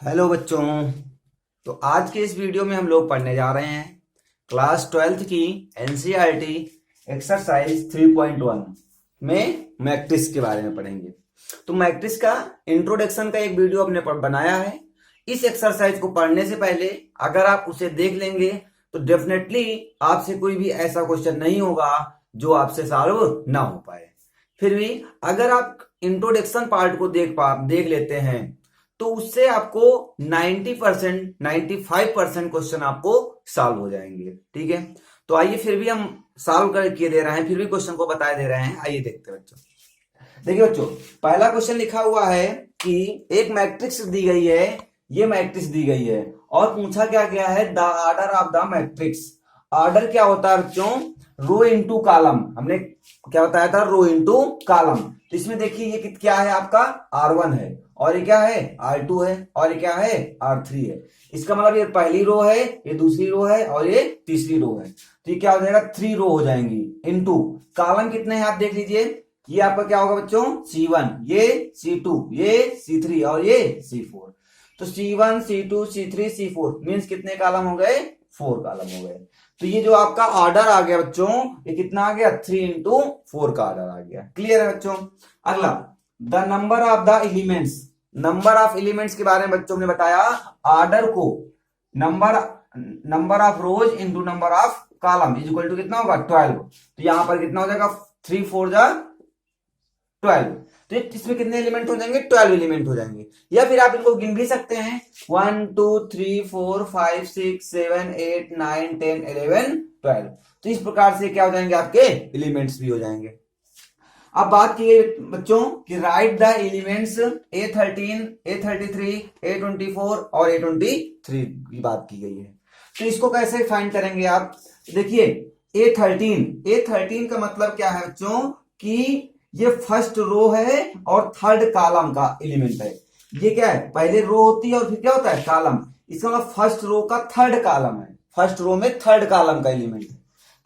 Hello बच्चों। तो आज के इस वीडियो में हम लोग पढ़ने जा रहे हैं क्लास 12th की एनसीईआरटी एक्सरसाइज 3.1 में मैट्रिक्स के बारे में पढ़ेंगे। तो मैट्रिक्स का इंट्रोडक्शन का एक वीडियो हमने बनाया है। इस एक्सरसाइज को पढ़ने से पहले अगर आप उसे देख लेंगे तो डेफिनेटली आपसे कोई भी ऐसा क्वेश्चन नहीं होगा जो आपसे सॉल्व ना हो पाए। फिर भी अगर आप इंट्रोडक्शन पार्ट को देख लेते हैं तो उससे आपको 90% 95% क्वेश्चन आपको सॉल्व हो जाएंगे। ठीक है, तो आइए फिर भी हम सॉल्व करके दे रहे हैं, फिर भी क्वेश्चन को बताए दे रहे हैं। आइए देखते हैं बच्चों। देखिए बच्चों, पहला क्वेश्चन लिखा हुआ है कि एक मैट्रिक्स दी गई है, ये मैट्रिक्स दी गई है और पूछा क्या गया है, the order of the matrix. Order क्या होता है बच्चों? रो इनटू कॉलम। हमने क्या बताया था? रो इनटू कॉलम। तो इसमें देखिए ये क्या है, आपका R1 है और ये क्या है, R2 है और ये क्या है, R3 है। इसका मतलब ये पहली रो है, ये दूसरी रो है और ये तीसरी रो है। तो ये क्या हो जाएगा, 3 रो हो जाएंगी। इनटू कॉलम कितने हैं आप देख लीजिए। ये आपका क्या होगा बच्चों, C1, ये C2, ये C3 और ये C4। तो C1 C2 C3 C4 means कितने कॉलम हो गए, 4 कॉलम हो गए। तो ये जो आपका ऑर्डर आ गया बच्चों, ये कितना आ गया, 3 इंटू 4 का ऑर्डर आ गया। क्लियर है बच्चों? अगला, the number of the elements. Number of elements के बारे में बच्चों ने बताया, ऑर्डर को number of rows into number of column is equal to कितना होगा, 12। तो यहां पर कितना हो जाएगा, 3 4 जा 12। तो इसमें कितने एलिमेंट हो जाएंगे, 12 एलिमेंट हो जाएंगे। या फिर आप इनको गिन भी सकते हैं, 1 2 3 4 5 6 7 8 9 10 11 12। तो इस प्रकार से क्या हो जाएंगे, आपके एलिमेंट्स भी हो जाएंगे। अब बात की बच्चों कि right the elements A13 A33 A24 और A23 की बात की गई है। तो इसको कैसे फाइंड करेंगे आप? देखिए A13 का मतलब क्या है बच्चों कि ये फर्स्ट रो है और थर्ड कॉलम का एलिमेंट है। ये क्या है, पहले रो होती है और फिर क्या होता है, कॉलम। इसका मतलब फर्स्ट रो का थर्ड कॉलम है, फर्स्ट रो में थर्ड कॉलम का एलिमेंट है।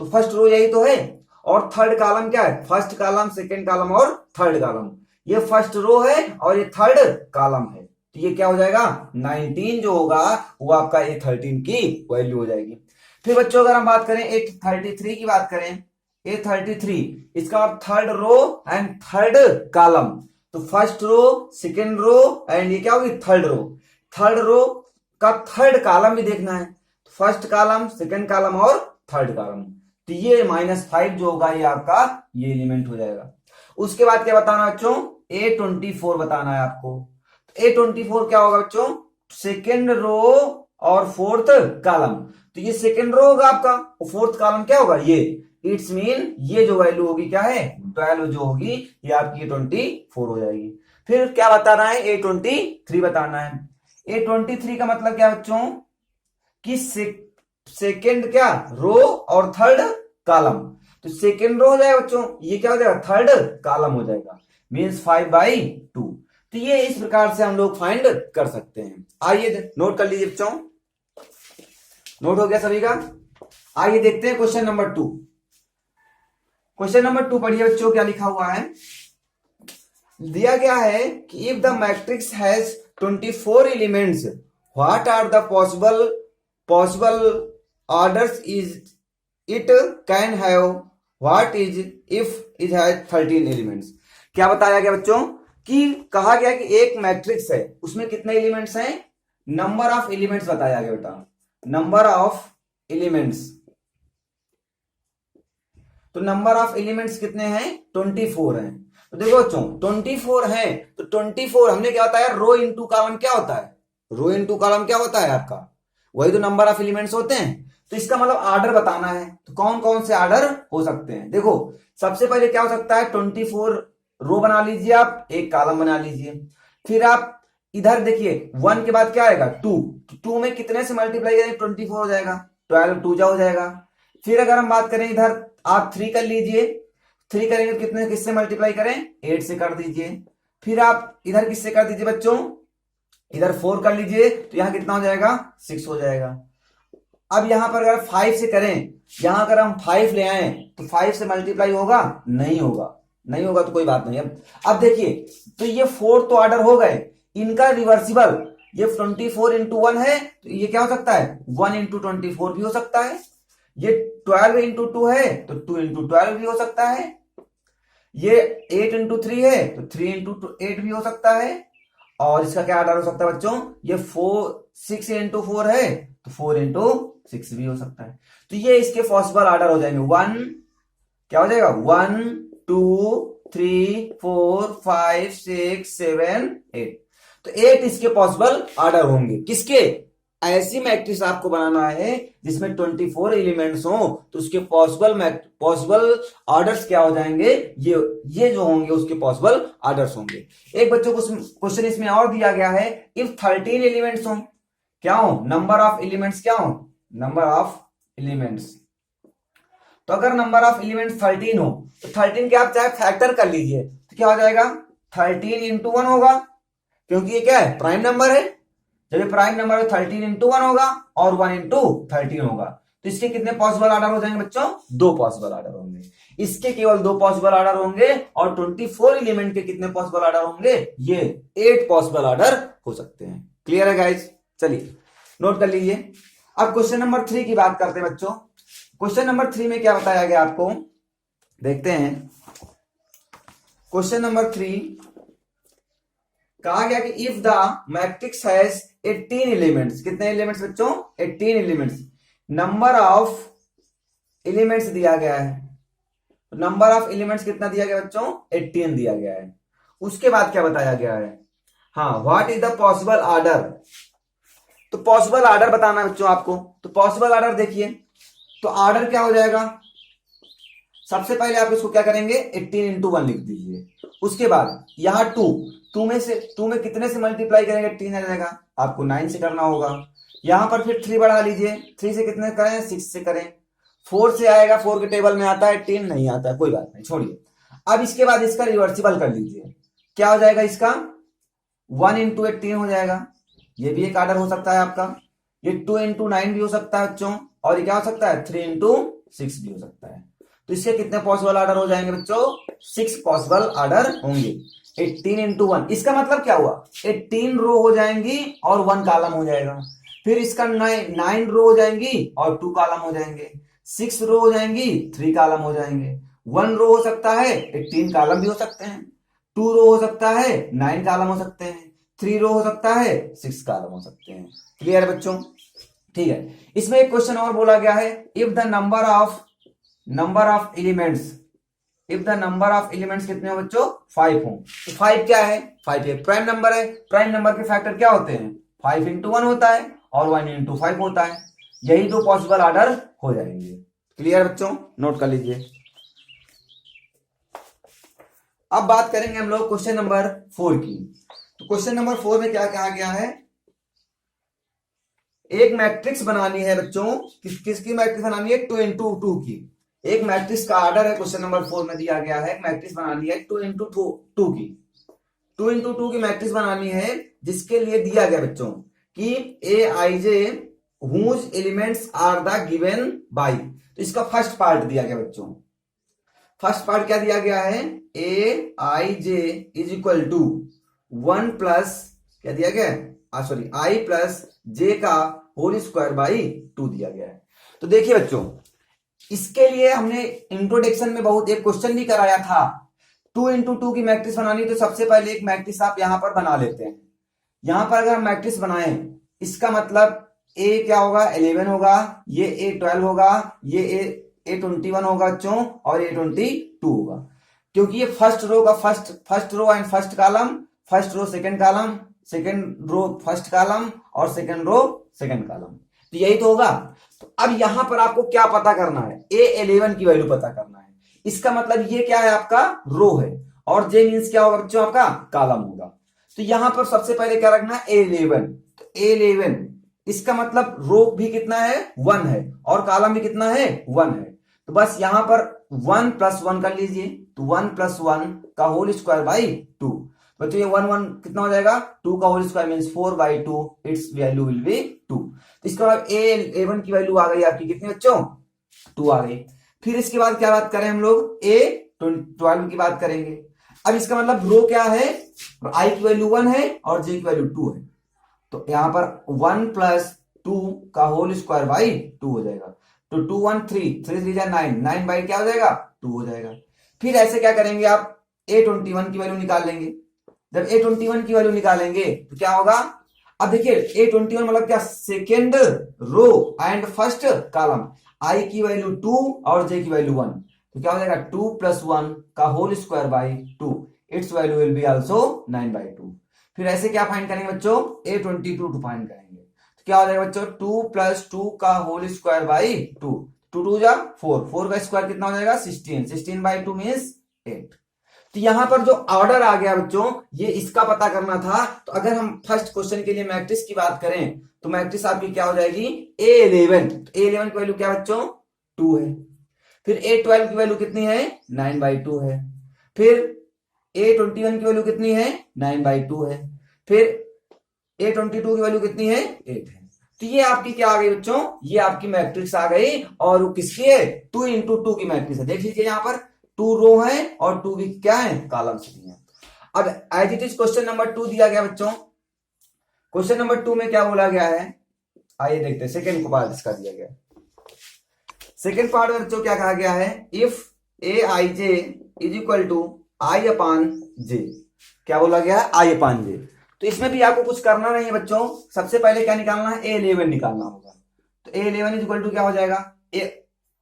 तो फर्स्ट रो यही तो है और थर्ड कॉलम क्या है, फर्स्ट कॉलम सेकंड कॉलम और थर्ड कॉलम। ये फर्स्ट रो है और ये थर्ड कॉलम है। तो ये क्या हो जाएगा, 19 जो होगा वो आपका A13 की वैल्यू हो जाएगी। फिर बच्चों अगर हम बात करें A33 की बात करें, A33 इसका third row and third column. तो first row second row and ये क्या होगी, थर्ड रो। थर्ड रो का थर्ड कॉलम भी देखना है, फर्स्ट कॉलम सेकेंड कॉलम और थर्ड कॉलम। तो ये -5 जो होगा ये आपका ये एलिमेंट हो जाएगा। उसके बाद क्या बताना बच्चों, A24 बताना है आपको। A24 क्या होगा बच्चों, सेकेंड रो और फोर्थ कॉलम। तो ये सेकेंड रो होगा आपका और फोर्थ कॉलम क्या होगा, ये इट्स मीन ये जो वैल्यू होगी क्या है, 12 जो होगी ये आपकी 24 हो जाएगी। फिर क्या बताना है, A23 बताना है। A23 का मतलब क्या बच्चों कि सेकेंड क्या रो और थर्ड कॉलम। तो सेकेंड रो हो जाएगा बच्चों, ये क्या हो जाएगा, थर्ड कॉलम हो जाएगा, मीन्स 5/2। तो ये इस प्रकार से हम लोग फाइंड कर सकते हैं। आइए नोट कर लीजिए बच्चों, नोट हो गया सभी का। आइए देखते हैं क्वेश्चन नंबर 2। क्वेश्चन नंबर 2 पढ़िए बच्चों, क्या लिखा हुआ है। दिया गया है कि if the matrix has 24 elements, what are the possible orders is it can have, what is if it has 13 elements. क्या बताया गया बच्चों कि कहा गया कि एक मैट्रिक्स है, उसमें कितने एलिमेंट्स हैं, नंबर ऑफ एलिमेंट्स बताया गया बेटा, नंबर ऑफ एलिमेंट्स। तो नंबर ऑफ एलिमेंट्स कितने हैं, 24 हैं। तो देखो बच्चों 24 है, तो 24 हमने क्या बताया, रो इनटू कॉलम क्या होता है, रो इनटू कॉलम क्या होता है आपका, वही तो नंबर ऑफ एलिमेंट्स होते हैं। तो इसका मतलब ऑर्डर बताना है, तो कौन कौन से ऑर्डर हो सकते हैं। देखो सबसे पहले क्या हो सकता है, 24 रो बना लीजिए आप, एक कॉलम बना लीजिए। फिर आप इधर देखिए 1 के बाद क्या आएगा, 2 में कितने से मल्टीप्लाई करेंगे, 24 हो जाएगा, 12 2 जा हो जाएगा। फिर अगर हम बात करें इधर आप 3 कर लीजिए, 3 करेंगे तो कितने किससे मल्टीप्लाई करें, 8 से कर दीजिए। फिर आप इधर किससे कर दीजिए बच्चों, इधर 4 कर लीजिए, तो यहां कितना हो जाएगा, 6 हो जाएगा। अब यहां पर अगर 5 से करें, यहां अगर हम 5 ले आए तो 5 से मल्टीप्लाई होगा, नहीं होगा, नहीं होगा तो कोई बात नहीं। अब देखिए तो ये 4 तो ऑर्डर हो गए, इनका रिवर्सिबल ये 24 इंटू 1 है तो ये क्या हो सकता है 1 इंटू 24 भी हो सकता है। ये 12 इंटू 2 है तो 2 इंटू 12 भी हो सकता है। ये 8 इंटू 3 है तो 3 इंटू 8 भी हो सकता है। और इसका क्या आर्डर हो सकता है बच्चों, ये 6 इंटू 4 है तो 4 इंटू 6 भी हो सकता है। तो ये इसके पॉसिबल आर्डर हो जाएंगे। 1 क्या हो जाएगा 1 2 3 4 5 6 7 8। तो 8 इसके पॉसिबल आर्डर होंगे। किसके, ऐसी मैट्रिक्स आपको बनाना है जिसमें 24 एलिमेंट्स हो तो उसके पॉसिबल आर्डर्स क्या हो जाएंगे, ये जो होंगे उसके पॉसिबल आर्डर्स होंगे। एक बच्चों को क्वेश्चन इसमें और दिया गया है, इफ 13 एलिमेंट्स हो, क्या हो नंबर ऑफ एलिमेंट्स, क्या हो नंबर ऑफ एलिमेंट्स। तो अगर नंबर ऑफ एलिमेंट्स 13 हो तो 13 के आप चाहे फैक्टर कर लीजिए तो क्या हो जाएगा 13 इंटू 1 होगा, क्योंकि ये क्या है प्राइम नंबर है। जब ये प्राइम नंबर है 13 इंटू 1 होगा और 1 इंटू 13 होगा। तो इसके कितने पॉसिबल आर्डर हो जाएंगे बच्चों, 2 पॉसिबल आर्डर होंगे। इसके केवल 2 पॉसिबल आर्डर होंगे और 24 एलिमेंट के कितने पॉसिबल आर्डर होंगे, ये 8 पॉसिबल आर्डर हो सकते हैं। क्लियर है गाइज, चलिए नोट कर लीजिए। अब क्वेश्चन नंबर 3 की बात करते हैं बच्चों। क्वेश्चन नंबर 3 में क्या बताया गया आपको, देखते हैं। क्वेश्चन नंबर 3 कहा गया कि if the matrix has 18 elements, कितने एलिमेंट्स बच्चों 18 एलिमेंट्स, नंबर ऑफ एलिमेंट्स दिया गया है। नंबर ऑफ एलिमेंट्स कितना दिया गया बच्चों 18 दिया गया है। उसके बाद क्या बताया गया है, हाँ what is the possible order. तो पॉसिबल आर्डर बताना है बच्चों आपको। तो पॉसिबल आर्डर देखिए, तो आर्डर क्या हो जाएगा, सबसे पहले आप इसको क्या करेंगे 18 इंटू 1 लिख दीजिए। उसके बाद यहां 2 में कितने से मल्टीप्लाई करेंगे 18 आ जाएगा, आपको 9 से करना होगा। यहां पर फिर 3 बढ़ा लीजिए, 3 से कितने करें 6 से करें। 4 से आएगा, 4 के टेबल में आता है, 10 नहीं आता है, कोई बात नहीं छोड़िए। अब इसके बाद इसका रिवर्सिबल कर लीजिए, क्या हो जाएगा इसका 1 इंटू 18 हो जाएगा। ये भी एक आर्डर हो सकता है आपका। ये 2 इंटू 9 भी हो सकता है बच्चों, और ये क्या हो सकता है 3 इंटू 6 भी हो सकता है। तो इसके कितने पॉसिबल आर्डर हो जाएंगे बच्चों 6 पॉसिबल आर्डर होंगे। 18 इंटू 1 इसका मतलब क्या हुआ 18 रो हो जाएंगी और 1 कॉलम हो जाएगा। फिर इसका 9 रो हो जाएंगी और 2 कॉलम हो जाएंगे। 6 रो हो जाएंगी 3 कॉलम हो जाएंगे। 1 रो हो सकता है 18 कॉलम भी हो सकते हैं। 2 रो हो सकता है 9 कॉलम हो सकते हैं। 3 रो हो सकता है 6 कॉलम हो सकते हैं। क्लियर है बच्चों, ठीक है। इसमें एक क्वेश्चन और बोला गया है, if the number of elements, if the number of elements कितने हो बच्चों 5 हो। तो 5 क्या है, 5 एक प्राइम नंबर है। प्राइम नंबर के फैक्टर क्या होते हैं 5 इंटू 1 होता है और 1 इंटू 5 होता है। यही 2 पॉसिबल आर्डर हो जाएंगे। क्लियर बच्चों, नोट कर लीजिए। अब बात करेंगे हम लोग क्वेश्चन नंबर 4 की। तो क्वेश्चन नंबर 4 में क्या कहा गया है, एक मैट्रिक्स बनानी है बच्चों, किसकी मैट्रिक्स बनानी है 2 इंटू 2 की। एक मैट्रिक्स का आर्डर है क्वेश्चन नंबर 4 में दिया गया है, मैट्रिक्स बनानी है 2 इंटू 2 की। 2 इंटू 2 की मैट्रिक्स बनानी है, जिसके लिए दिया गया बच्चों कि a i j whose elements are the given by. तो इसका फर्स्ट पार्ट दिया गया बच्चों। फर्स्ट पार्ट क्या दिया गया है, ए i j is equal to 1 plus क्या दिया गया है, सॉरी आई प्लस जे का होल स्क्वायर बाई 2 दिया गया है। तो देखिए बच्चों, इसके लिए हमने इंट्रोडक्शन में बहुत एक क्वेश्चन भी कराया था। 2 इंटू 2 की मैट्रिक्स बनानी तो सबसे पहले एक मैट्रिक्स आप यहां पर बना लेते हैं। यहां पर अगर हम मैट्रिक्स बनाएं, इसका मतलब ए क्या होगा 11 होगा, ये ए 12 होगा, ये ए 21 होगा बच्चों, और ए 22 होगा। क्योंकि ये फर्स्ट रो का first row and first column, first row second column, second row first column, और सेकंड रो सेकंड कॉलम। तो यही तो होगा। तो अब यहां पर आपको क्या पता करना है, A11 की वैल्यू पता करना है। इसका मतलब ये क्या है आपका रो है, और जे मीन्स क्या होगा बच्चों आपका कॉलम होगा। तो यहां पर सबसे पहले क्या रखना है A11। तो A11 इसका मतलब रो भी कितना है 1 है, और कॉलम भी कितना है 1 है। तो बस यहां पर 1 प्लस 1 कर लीजिए, तो 1 प्लस 1 का होल स्क्वायर बाई 2। बच्चों ये 1 कितना हो जाएगा 2 का whole square means 4/2, its value will be 2। तो इसके बाद A11 की वैल्यू आ गई आपकी कितनी बच्चों 2 आ गई। फिर इसके बाद क्या बात करें हम लोग A12 की बात करेंगे। अब इसका मतलब रो क्या है, आई की वैल्यू 1 है और जे की वैल्यू 2 है। तो यहाँ पर 1+2 का होल स्क्वायर बाई 2 हो जाएगा। तो 2 1 3 3 3 जा 9 9 बाई क्या हो जाएगा 2 हो जाएगा। फिर ऐसे क्या करेंगे आप A21 की वैल्यू निकाल लेंगे। जब A21 की वैल्यू निकालेंगे तो क्या होगा, अब देखिए A21 मतलब क्या, second row and first column, i की वैल्यू 2 और जे की वैल्यू 1, तो क्या हो जाएगा 2 + 1 का whole square by 2, its value will be also 9/2। फिर ऐसे क्या फाइंड करेंगे बच्चों, A22 टू फाइंड करेंगे। तो क्या हो जाएगा बच्चों 2 + 2 का होल स्क्वायर बाई 2, 2 2 जा 4, 4 का स्क्वायर कितना हो जाएगा 16, 16/2 मीन्स 8। तो यहां पर जो ऑर्डर आ गया बच्चों, ये इसका पता करना था। तो अगर हम फर्स्ट क्वेश्चन के लिए मैट्रिक्स की बात करें तो मैट्रिक्स आपकी क्या हो जाएगी A11। तो A11 की वैल्यू क्या बच्चों 2 है। फिर A12 की वैल्यू कितनी है 9/2 है। फिर A21 की वैल्यू कितनी है 9/2 है। फिर A22 की वैल्यू कितनी है 8 है। तो ये आपकी क्या आ गई बच्चों, ये आपकी मैट्रिक्स आ गई। और वो किसकी है 2 × 2 की मैट्रिक्स है। देख लीजिए यहां पर 2 रो है और 2 भी क्या है कॉलम्स भी है। अब as it is question number 2 दिया गया बच्चों। क्वेश्चन नंबर 2 में क्या बोला गया है, आइए देखते हैं। सेकेंड को पार्ट इसका दिया गया। सेकेंड पार्ट में बच्चों क्या कहा गया है, if Aij is equal to I/J। क्या बोला गया है I/J। तो इसमें भी आपको कुछ करना नहीं है बच्चों। सबसे पहले क्या निकालना है A11 निकालना होगा। तो A11 इज इक्वल टू क्या हो जाएगा,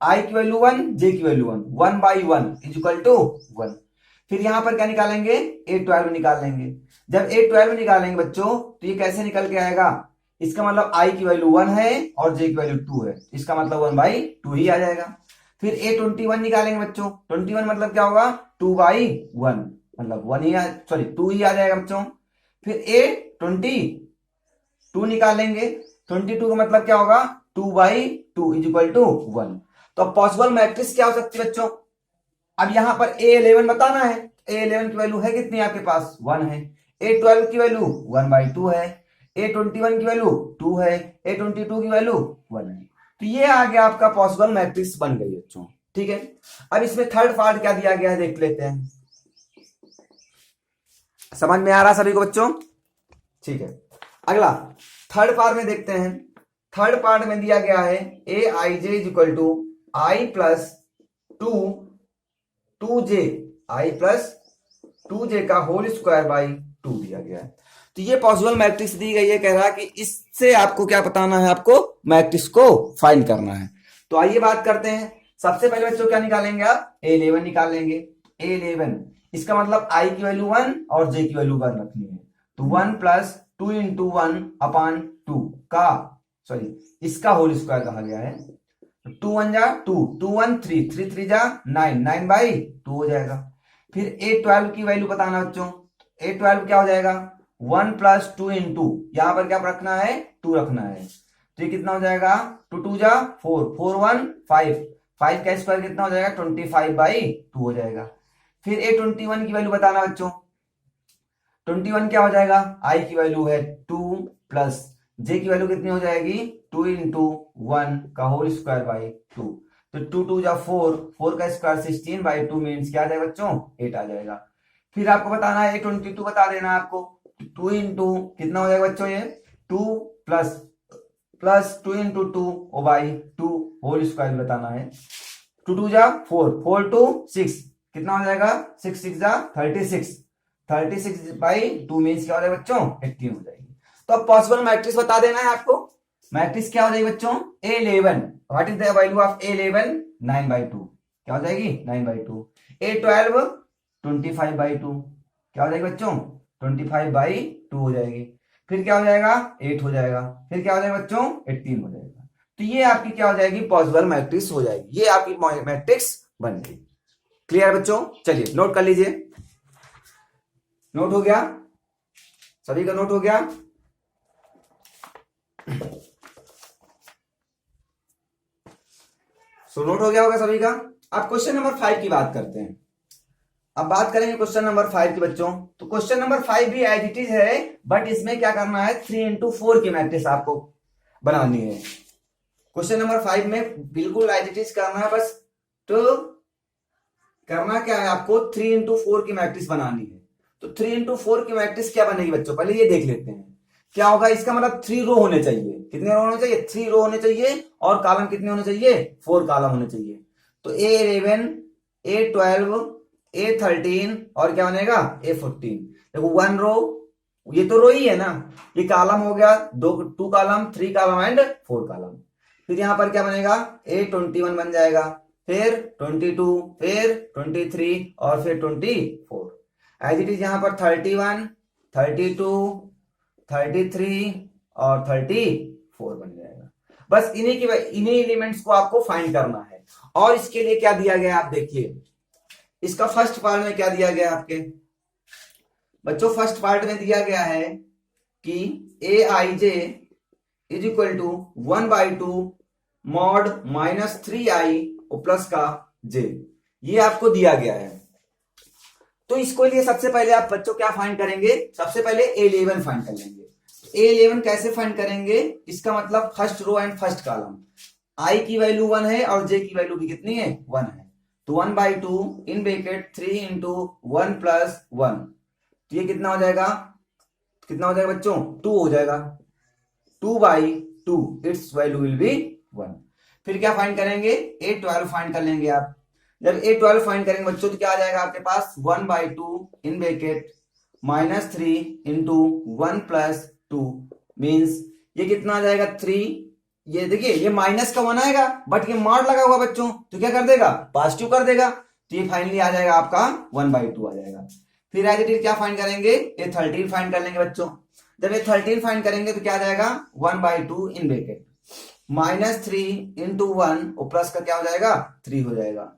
I की वैल्यू 1, J की वैल्यू 1, 1/1 इज इक्वल टू 1। फिर यहां पर क्या निकालेंगे A12 निकाल लेंगे। जब A12 निकालेंगे बच्चों तो ये कैसे निकल के आएगा, इसका मतलब I की वैल्यू 1 है और J की वैल्यू 2 है, इसका मतलब 1/2 ही आ जाएगा। फिर A21 निकालेंगे बच्चों, 21 मतलब क्या होगा 2/1, मतलब 1 ही सॉरी 2 ही आ जाएगा बच्चों। फिर A22 निकालेंगे, 22 का मतलब क्या होगा 2/2 इज इक्वल टू 1। तो अब पॉसिबल मैट्रिक्स क्या हो सकती है बच्चों, अब यहां पर A11 बताना है। A11 की वैल्यू है कितनी आपके पास 1 है। A12 की वैल्यू 1/2 है। A21 की वैल्यू 2 है। A22 की वैल्यू 1 है। तो ये आ गया आपका पॉसिबल मैट्रिक्स बन गई बच्चों, ठीक है। अब इसमें थर्ड पार्ट क्या दिया गया है देख लेते हैं। समझ में आ रहा सभी को बच्चों, ठीक है। अगला थर्ड पार्ट में देखते हैं। थर्ड पार्ट में दिया गया है Aij is equal to I + 2j, I + 2j का होल स्क्वायर बाई 2 दिया गया है। तो ये पॉसिबल मैट्रिक्स दी गई है, कह रहा है कि इससे आपको क्या बताना है, आपको मैट्रिक्स को फाइंड करना है। तो आइए बात करते हैं। सबसे पहले बच्चों क्या निकालेंगे आप A11 निकाल लेंगे। A11 इसका मतलब I की वैल्यू 1 और J की वैल्यू 1 रखनी है। तो 1 + 2 × 1/2 का सॉरी इसका होल स्क्वायर कहा गया है। 2 1 जा 2, 2 1 3, 3 3 जा 9, 9/2 हो जाएगा। फिर A12 की वैल्यू बताना बच्चों। A12 क्या हो जाएगा 1 + 2 × यहां पर क्या रखना है 2 रखना है। तो ये कितना हो जाएगा 2 2 जा 4, 4 1 5, 5 का स्क्वायर कितना हो जाएगा 25/2 हो जाएगा। फिर A21 की वैल्यू बताना बच्चों। 21 क्या हो जाएगा, I की वैल्यू है 2 प्लस J की वैल्यू कितनी हो जाएगी 2 × 1 का होल स्क्वायर बाई 2। तो 2 2 जा 4, 4 का स्क्वायर 16/2 मीन्स क्या आ जाएगा बच्चों 8 आ जाएगा। फिर आपको बताना है A22 बता देना है आपको। 2 × कितना हो जाएगा बच्चों, ये 2 प्लस 2 × 2/2 होल स्क्वायर बताना है। 2 2 जा 4, 4 2 6 कितना हो जाएगा 6 6 जा 36, 36/2 मीन्स क्या हो जाएगा बच्चों 18 हो जाएगी। तो अब पॉसिबल मैट्रिक्स बता देना है आपको। मैट्रिक्स क्या हो जाएगी बच्चों A11, what is the value of A11 9/2 क्या हो जाएगी 9/2। A12 25/2 क्या हो जाएगी बच्चों 25/2 हो जाएगी। फिर क्या हो जाएगा 8 हो जाएगा। फिर क्या हो जाएगा बच्चों 18 हो जाएगा। तो ये आपकी क्या हो जाएगी पॉसिबल मैट्रिक्स हो जाएगी। ये आपकी मैट्रिक्स बन गई। क्लियर बच्चों, चलिए नोट कर लीजिए। नोट हो गया सभी का, नोट हो गया। सो नोट हो गया होगा सभी का। अब क्वेश्चन नंबर 5 की बात करते हैं। अब बात करेंगे क्वेश्चन नंबर 5 की बच्चों। तो क्वेश्चन नंबर 5 भी एज इट इज है, बट इसमें क्या करना है 3 × 4 की मैट्रिक्स आपको बनानी है। क्वेश्चन नंबर 5 में बिल्कुल एज इट इज करना है, बस तो करना क्या है आपको 3 × 4 की मैट्रिक्स बनानी है। तो 3 × 4 की मैट्रिक्स क्या बनेगी बच्चों, पहले ये देख लेते हैं। क्या होगा, इसका मतलब 3 रो होने चाहिए। कितने रो होने चाहिए, 3 रो होने चाहिए, और कॉलम कितने होने चाहिए, 4 कॉलम होने चाहिए। तो A11, A12, A13 और क्या बनेगा, A14। देखो 1 रो, ये तो रो ही है ना, ये कॉलम हो गया, 2 कॉलम, 3 कॉलम एंड 4 कॉलम। फिर यहां पर क्या बनेगा, A21 बन जाएगा, फिर 22, फिर 23 और फिर 24। एज इट इज यहां पर 31, 32, 33 और 34 बन जाएगा। बस इन्हीं एलिमेंट्स को आपको फाइंड करना है। और इसके लिए क्या दिया गया आप देखिए, इसका फर्स्ट पार्ट में क्या दिया गया आपके बच्चों, फर्स्ट पार्ट में दिया गया है कि a i j is equal to 1/2 mod -3i plus का जे, ये आपको दिया गया है। तो इसको लिए सबसे पहले आप बच्चों क्या फाइंड करेंगे, सबसे पहले A11 फाइंड कर लेंगे। A11 कैसे फाइंड करेंगे, इसका मतलब first row and first column, i की वैल्यू 1 है और j की वैल्यू भी कितनी है, 1 है। तो 1/2 इन ब्रैकेट 3 इंटू 1 प्लस 1, तो ये कितना हो जाएगा, कितना हो जाएगा बच्चों, 2 हो जाएगा। 2/2 इट्स वैल्यू विल बी 1। फिर क्या फाइंड करेंगे, A12 फाइंड कर लेंगे आप। जब A12 फाइंड करेंगे बच्चों तो क्या आ जाएगा आपके पास, 1/2 in bracket -3 into 1 plus 2 means ये कितना आ जाएगा 3। ये देखिए ये माइनस का 1 आएगा, बट ये मॉड लगा हुआ बच्चों, तो क्या कर देगा, पॉजिटिव कर देगा। तो ये फाइनली आ जाएगा आपका 1/2 आ जाएगा। फिर एज इट इज क्या फाइंड करेंगे, ये 13 फाइंड कर लेंगे बच्चों। जब ये 13 फाइंड करेंगे तो क्या आ जाएगा, 1/2 इन ब्रैकेट -3 इंटू 1 और प्लस का क्या हो जाएगा, 3 हो जाएगा,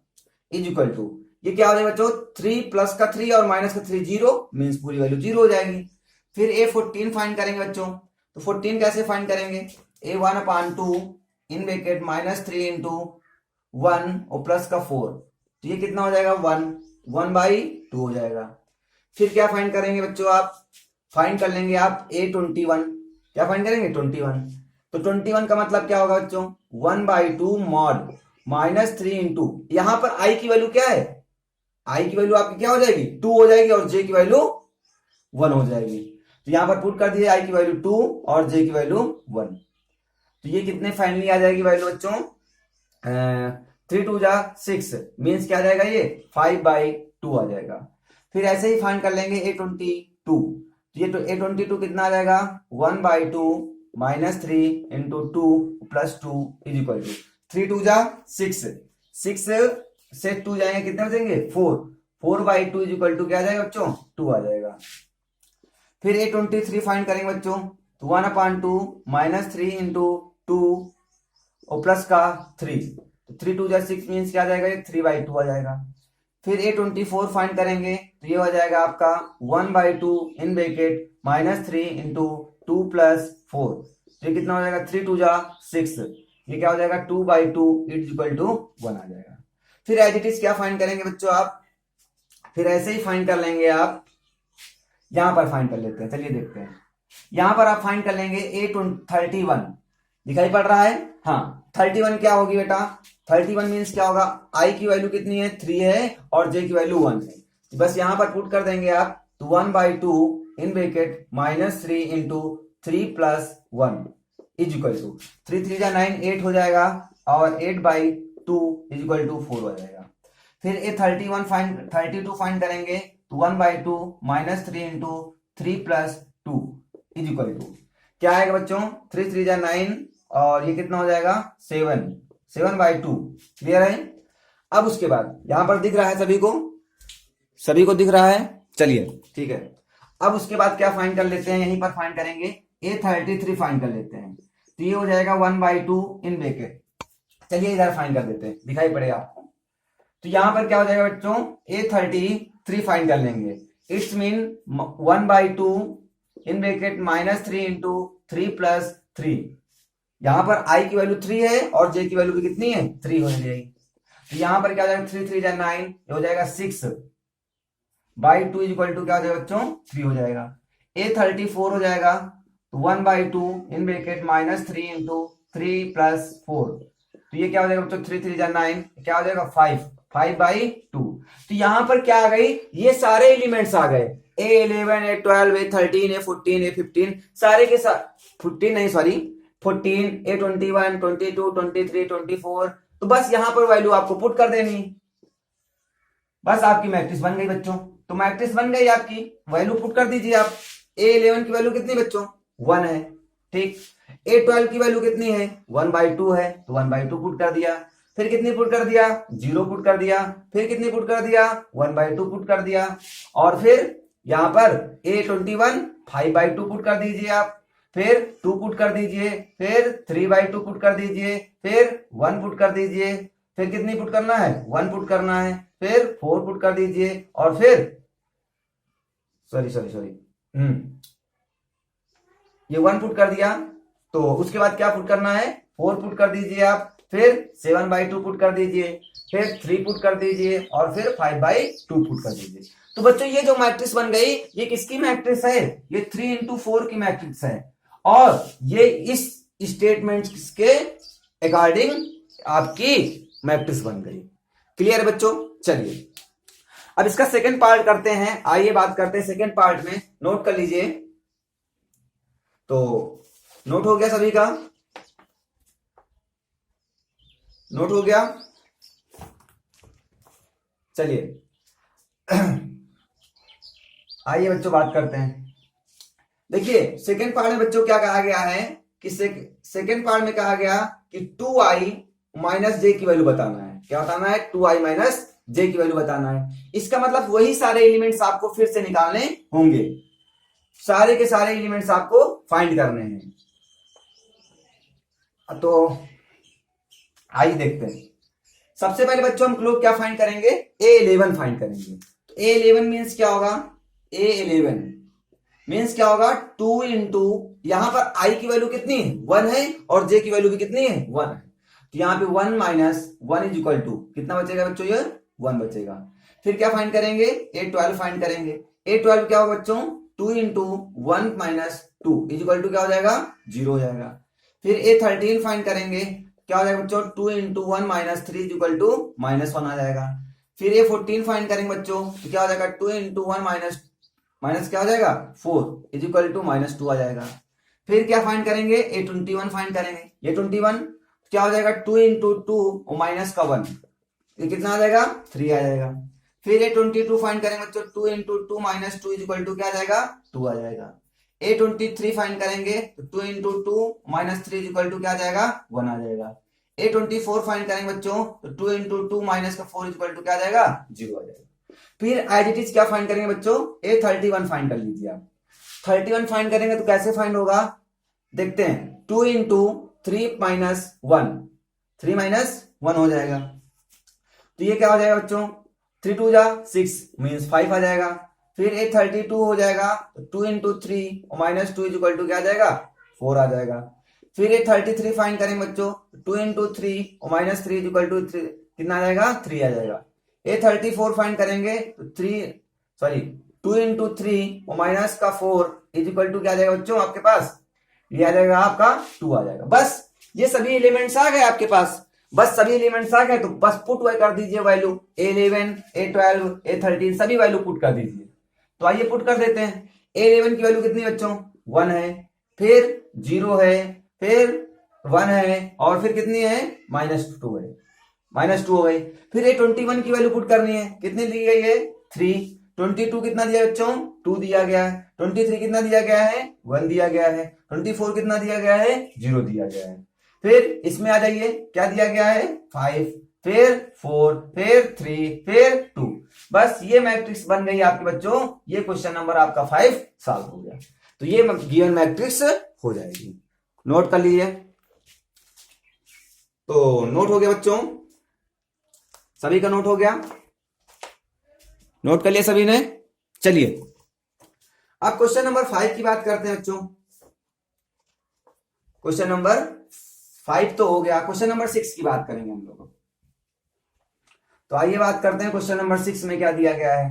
इज इक्वल टू ये क्या हो जाएगा बच्चों, 3 प्लस का 3 और माइनस का 3 0 मीन्स पूरी वैल्यू 0 हो जाएगी। फिर A14 फाइंड करेंगे बच्चों, तो 14 कैसे फाइंड करेंगे, A1/2 इन ब्रैकेट -3 इंटू 1 और प्लस का 4, तो ये कितना हो जाएगा 1/2 हो जाएगा। फिर क्या फाइंड करेंगे बच्चों, आप फाइंड कर लेंगे आप A21, क्या फाइंड करेंगे 21। तो 21 का मतलब क्या होगा बच्चों, 1/2 मॉड -3 इंटू, यहां पर i की वैल्यू क्या है, i की वैल्यू आपकी क्या हो जाएगी, 2 हो जाएगी और j की वैल्यू 1 हो जाएगी। तो यहां पर पुट कर दीजिए i की वैल्यू 2 और j की वैल्यू 1। तो ये कितने फाइनली आ जाएगी वैल्यू बच्चों, 3 2 जा 6 मीन्स क्या आ जाएगा, ये 5/2 आ जाएगा। फिर ऐसे ही फाइंड कर लेंगे A22, ये तो A22 कितना आ जाएगा, 1/2 -3 into 2 plus 2 is equal to 3 2 जा 6, 6 से 2 जाएंगे कितने बचेंगे 4, 4/2 इज इक्वल टू क्या आ जाएगा बच्चों, 2 आ जाएगा। फिर A23 फाइंड करेंगे बच्चों, तो 1/2 -3 इंटू 2 और प्लस का 3, तो 3 2 जा 6 मीन्स क्या आ जाएगा, ये 3/2 आ जाएगा। फिर A24 फाइंड करेंगे तो ये हो जाएगा आपका 1/2 इन ब्रैकेट -3 इंटू 2 प्लस 4, तो ये कितना हो जाएगा, 3 2 जा 6, ये क्या हो जाएगा 2/2 इज इक्वल टू 1 आ जाएगा। फिर एज इट इज क्या फाइंड करेंगे बच्चों आप, फिर ऐसे ही फाइंड कर लेंगे आप, यहां पर फाइंड कर लेते हैं, चलिए देखते हैं। यहां पर आप फाइंड कर लेंगे A31, दिखाई पड़ रहा है, हाँ 31 क्या होगी बेटा, 31 मीन्स क्या होगा, i की वैल्यू कितनी है 3 है और j की वैल्यू 1 है, तो बस यहां पर पुट कर देंगे आप, तो 1/2 in bracket -3 into 3 plus 1 is equal to 3 3 जा 9 8 हो जाएगा और 8/2 इज इक्वल टू 4 हो जाएगा। फिर A32 फाइंड करेंगे तो 1/2 -3 into 3 plus 2 is equal to क्या आएगा बच्चों, 3 3 जा 9 और ये कितना हो जाएगा 7/2, क्लियर है। अब उसके बाद यहां पर दिख रहा है सभी को दिख रहा है, चलिए ठीक है। अब उसके बाद क्या फाइंड कर लेते हैं, यहीं पर फाइंड करेंगे A33 फाइंड कर लेते हैं, तो ये हो जाएगा 1/2 इन ब्रैकेट, चलिए इधर फाइंड कर देते हैं, दिखाई पड़ेगा आपको। तो यहां पर क्या हो जाएगा बच्चों, A33 फाइंड कर लेंगे, it's mean 1/2 in bracket -3 into 3 plus 3, यहां पर i की वैल्यू 3 है और j की वैल्यू भी कितनी है 3 हो जाएगी। तो यहां पर क्या हो जाएगा 3 3 जा 9, ये हो जाएगा 6/2 इज इक्वल टू क्या हो जाएगा बच्चों 3 हो जाएगा। A34 हो जाएगा, तो 1/2 इन ब्रैकेट -3 इंटू 3 प्लस 4, तो ये क्या हो जाएगा बच्चों 3 3 जा 9, क्या हो जाएगा 5/2। तो यहां पर क्या आ गई, ये सारे एलिमेंट्स आ गए, A11 A12 A13 A14 A15 सारे के साथ 14 नहीं सॉरी 14 A21 22 23 24 तो बस यहां पर वैल्यू आपको पुट कर देनी, बस आपकी मैट्रिक्स बन गई बच्चों। तो मैट्रिक्स बन गई आपकी, वैल्यू पुट कर दीजिए आप। A11 की वैल्यू कितनी बच्चों 1 है, ठीक। A12 की वैल्यू कितनी है 1/2 है, तो 1/2 पुट कर दिया। फिर कितनी पुट कर दिया 0 पुट कर दिया। फिर कितनी पुट कर दिया 1/2 पुट कर दिया। और फिर यहां पर A21 5/2 पुट कर दीजिए आप। फिर 2 पुट कर दीजिए। फिर 3/2 पुट कर दीजिए। फिर 1 पुट कर दीजिए। फिर कितनी पुट करना है 1 पुट करना है। फिर 4 पुट कर दीजिए। और फिर सॉरी ये 1 पुट कर दिया, तो उसके बाद क्या पुट करना है 4 पुट कर दीजिए आप। फिर 7/2 पुट कर दीजिए। फिर 3 पुट कर दीजिए। और फिर 5/2 पुट कर दीजिए। तो बच्चों ये जो मैट्रिक्स बन गई ये किसकी मैट्रिक्स है, ये 3x4 की मैट्रिक्स है। और ये इस स्टेटमेंट के अकॉर्डिंग आपकी मैट्रिक्स बन गई। क्लियर है बच्चों। चलिए अब इसका सेकंड पार्ट करते हैं, आइए बात करते हैं सेकंड पार्ट में। नोट कर लीजिए। तो नोट हो गया सभी का, नोट हो गया। चलिए आइए बच्चों बात करते हैं। देखिए सेकंड पार्ट में बच्चों क्या कहा गया है कि सेकंड पार्ट में कहा गया कि 2i माइनस जे की वैल्यू बताना है। क्या बताना है 2i माइनस जे की वैल्यू बताना है। इसका मतलब वही सारे एलिमेंट्स आपको फिर से निकालने होंगे, सारे के सारे एलिमेंट्स आपको फाइंड करने हैं। तो आइए देखते हैं। सबसे पहले बच्चों हम लोग क्या फाइंड करेंगे A11 फाइंड करेंगे। तो A11 मीन्स क्या होगा, A11 मीन्स क्या होगा 2 इंटू यहां पर i की वैल्यू कितनी है 1 है और j की वैल्यू भी कितनी है 1 है। तो यहां पे 1 माइनस 1 इज इक्वल टू कितना बचेगा बच्चों, ये 1 बचेगा। फिर क्या फाइंड करेंगे A12 फाइंड करेंगे। A12 क्या होगा बच्चों 2 into 1 minus 2 is equal to क्या हो जाएगा 0 हो जाएगा। फिर A13 फाइंड करेंगे, क्या हो जाएगा बच्चों 2 into 1 minus 3 is equal to -1 आ जाएगा। फिर A14 फाइंड करेंगे बच्चों, तो क्या हो जाएगा 2 इंटू 1 माइनस क्या हो जाएगा 4 इज इक्वल टू -2 आ जाएगा। फिर क्या फाइंड करेंगे A21 फाइंड करेंगे। A21 क्या हो जाएगा 2 इंटू 2 माइनस का 1 ये कितना आ जाएगा 3 आ जाएगा। फिर A22 फाइंड करेंगे बच्चों 2 into 2 minus 2 is equal to क्या आ जाएगा 2 आ जाएगा। A23 फाइंड करेंगे तो 2 into 2 minus 3 is equal to क्या आ जाएगा 1 आ जाएगा। A24 फाइंड करेंगे बच्चों तो 2 इंटू 2 माइनस का 4 इज इक्वल टू क्या आ जाएगा 0 आ जाएगा। फिर एज इट इज क्या फाइंड करेंगे बच्चों A31 फाइंड कर लीजिए आप। 31 फाइंड करेंगे तो कैसे फाइंड होगा देखते हैं 2 इंटू 3 माइनस 1 3 माइनस 1 हो जाएगा। तो ये क्या हो जाएगा बच्चों 3 2 जा 6 मीन्स 5 आ जाएगा। फिर A32 हो जाएगा 2 into 3 minus 2 is equal to क्या आ जाएगा 4 आ जाएगा। फिर A33 फाइंड करेंगे बच्चों 2 into 3 minus 3 is equal to कितना आ जाएगा 3 आ जाएगा। A34 फाइंड करेंगे तो 2 इंटू 3 माइनस का 4 इज इक्वल टू क्या आ जाएगा बच्चों आपके पास ये आ जाएगा आपका 2 आ जाएगा। बस ये सभी एलिमेंट्स आ गए आपके पास, बस सभी एलिमेंट्स आ गए तो बस पुट कर दीजिए वैल्यू A11 A12 A13 सभी वैल्यू पुट कर दीजिए। तो आइए पुट कर देते हैं। A11 की वैल्यू कितनी बच्चों 1 है, फिर 0 है, फिर 1 है और फिर कितनी है -2 है, -2 हो गई। फिर A21 की वैल्यू पुट करनी है, कितनी दी गई है 3। 22 कितना दिया बच्चों 2 दिया गया है। 23 कितना दिया गया है 1 दिया गया है। 24 कितना दिया गया है 0 दिया गया है। फिर इसमें आ जाइए क्या दिया गया है 5, फिर 4, फिर 3, फिर 2। बस ये मैट्रिक्स बन गई आपके बच्चों, ये क्वेश्चन नंबर आपका 5 सॉल्व हो गया। तो ये गिवन मैट्रिक्स हो जाएगी। नोट कर लीजिए। तो नोट हो गया बच्चों, सभी का नोट हो गया, नोट कर लिया सभी ने। चलिए अब क्वेश्चन नंबर 5 की बात करते हैं बच्चों। क्वेश्चन नंबर 5 तो हो गया, क्वेश्चन नंबर 6 की बात करेंगे हम लोग। तो आइए बात करते हैं क्वेश्चन नंबर 6 में क्या दिया गया है।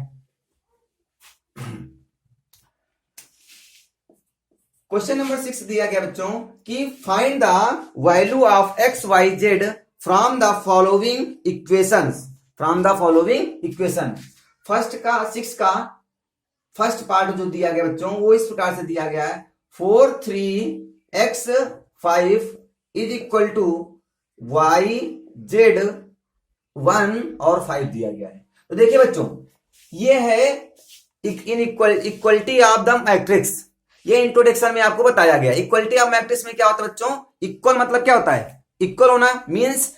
क्वेश्चन नंबर 6 दिया गया बच्चों कि find the value of X Y Z from the following equations. From the following equation, first का 6 का फर्स्ट पार्ट जो दिया गया बच्चों वो इस प्रकार से दिया गया है 4 3x 5 is equal to y z 1 और 5 दिया गया है। तो देखिए बच्चों ये है इक्वलिटी ऑफ द मैट्रिक्स। ये इंट्रोडक्शन में आपको बताया गया। इक्वलिटी ऑफ मैट्रिक्स में क्या होता है बच्चों? इक्वल मतलब क्या होता है? इक्वल होना मींस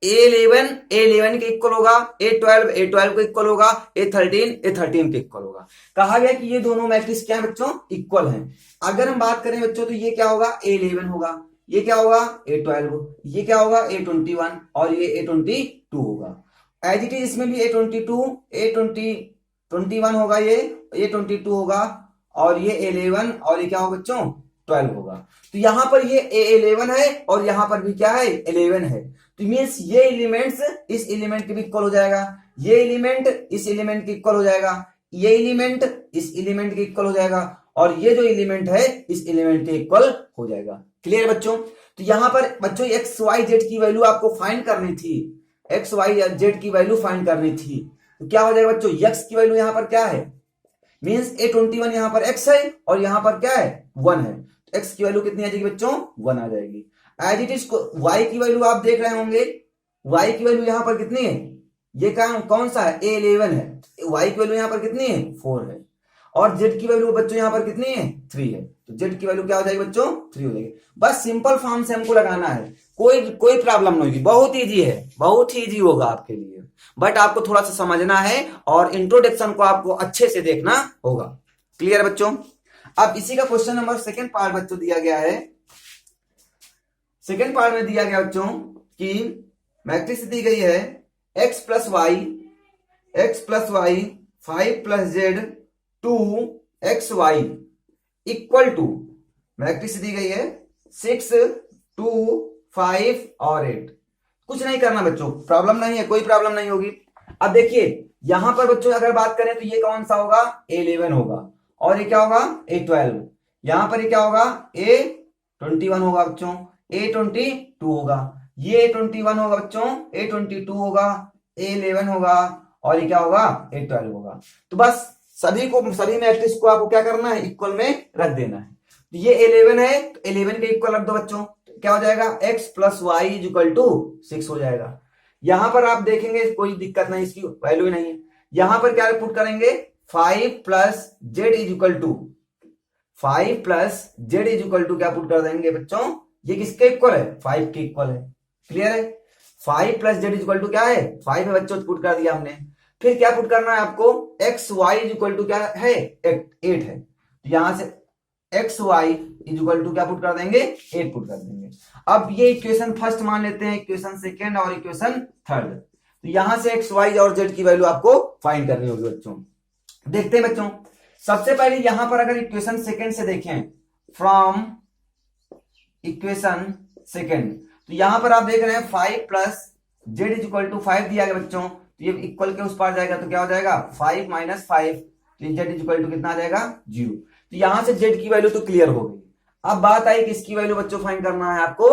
A11 के इक्वल होगा, A12 के इक्वल होगा, A13 के इक्वल होगा। कहा गया कि ये दोनों मैट्रिक्स क्या है बच्चों? इक्वल हैं। अगर हम बात करें बच्चों तो ये क्या होगा? A11 होगा, ये क्या होगा? A12, ये क्या होगा? A21 और ये A22 होगा। एज इट इज इसमें भी A21 होगा, ये A22 होगा और ये A11 और ये क्या होगा बच्चों? 12 होगा। तो यहां पर ये A11 है और यहां पर भी क्या है? 11 है। तो मीन्स ये एलिमेंट्स इस एलिमेंट के भी इक्वल हो जाएगा, ये एलिमेंट इस एलिमेंट के इक्वल हो जाएगा, ये एलिमेंट इस एलिमेंट के इक्वल हो जाएगा और ये जो एलिमेंट है इस एलिमेंट के इक्वल हो जाएगा। क्लियर बच्चों? तो यहां पर बच्चों एक्स वाई जेड की वैल्यू आपको फाइंड करनी थी, एक्स वाई जेड की वैल्यू फाइंड करनी थी। तो क्या हो जाएगा बच्चों? एक्स की वैल्यू यहां पर क्या है? मीन्स A21 यहां पर x है और यहां पर क्या है? 1 है। तो x की वैल्यू कितनी आ जाएगी बच्चों? 1 आ जाएगी। एज इट इज y की वैल्यू आप देख रहे होंगे, y की वैल्यू यहां पर कितनी है? ये कौन सा है? A11 है। y की वैल्यू यहां पर कितनी है? 4 है। और z की वैल्यू बच्चों यहां पर कितनी है? 3 है। तो z की वैल्यू क्या हो जाएगी बच्चों? 3 हो जाएगी। बस सिंपल फॉर्म से हमको लगाना है, कोई प्रॉब्लम नहीं होगी, बहुत इजी है, बहुत ही इजी होगा आपके लिए। बट आपको थोड़ा सा समझना है और इंट्रोडक्शन को आपको अच्छे से देखना होगा। क्लियर बच्चों? अब इसी का क्वेश्चन नंबर सेकंड पार्ट बच्चों दिया गया है। सेकंड पार्ट में दिया गया बच्चों कि मैट्रिक्स दी गई है x plus y 5 plus z 2xy equal to, matrix दी गई है 6 2 5 और 8। कुछ नहीं करना बच्चों, प्रॉब्लम नहीं है, कोई प्रॉब्लम नहीं होगी। अब देखिए यहां पर बच्चों अगर बात करें तो ये कौन सा होगा? A11 होगा और ये क्या होगा? A12। यहां पर ये क्या होगा? A21 होगा बच्चों, A22 होगा, ये A21 होगा बच्चों, A22 होगा, A11 होगा और ये क्या होगा? A12 होगा। तो बस सभी मैट्रिक्स को आपको क्या करना है? इक्वल में रख देना है। तो ये 11 है तो 11 के इक्वल रख दो बच्चों। क्या हो जाएगा? x plus Y is equal to 6 हो जाएगा। यहां पर आप देखेंगे कोई दिक्कत नहीं, इसकी वैल्यू ही नहीं है। यहां पर क्या पुट करेंगे? 5 plus Z is equal to 5 plus Z is equal to क्या पुट कर देंगे बच्चों? ये किसके इक्वल है? 5 के इक्वल है। क्लियर है? 5 plus Z is equal to क्या है? 5 है बच्चों, पुट कर दिया हमने। फिर क्या पुट करना है आपको? X Y is equal to क्या है? 8 है। तो यहां से X Y is equal to क्या पुट कर देंगे? 8 पुट कर देंगे। अब ये इक्वेशन फर्स्ट मान लेते हैं, इक्वेशन सेकेंड और इक्वेशन थर्ड। तो यहां से एक्स वाई और जेड की वैल्यू आपको फाइंड करनी होगी बच्चों। देखते हैं बच्चों, सबसे पहले यहां पर अगर इक्वेशन सेकेंड से देखें, फ्रॉम इक्वेशन सेकेंड, तो यहां पर आप देख रहे हैं 5 plus Z is equal to 5 दिया गया बच्चों। तो ये इक्वल के उस पार जाएगा तो क्या हो जाएगा? 5 माइनस 5, तो जेड इज इक्वल टू कितना आ जाएगा? 0। तो यहां से जेड की वैल्यू तो क्लियर हो गई। अब बात आई किसकी वैल्यू बच्चों फाइंड करना है आपको?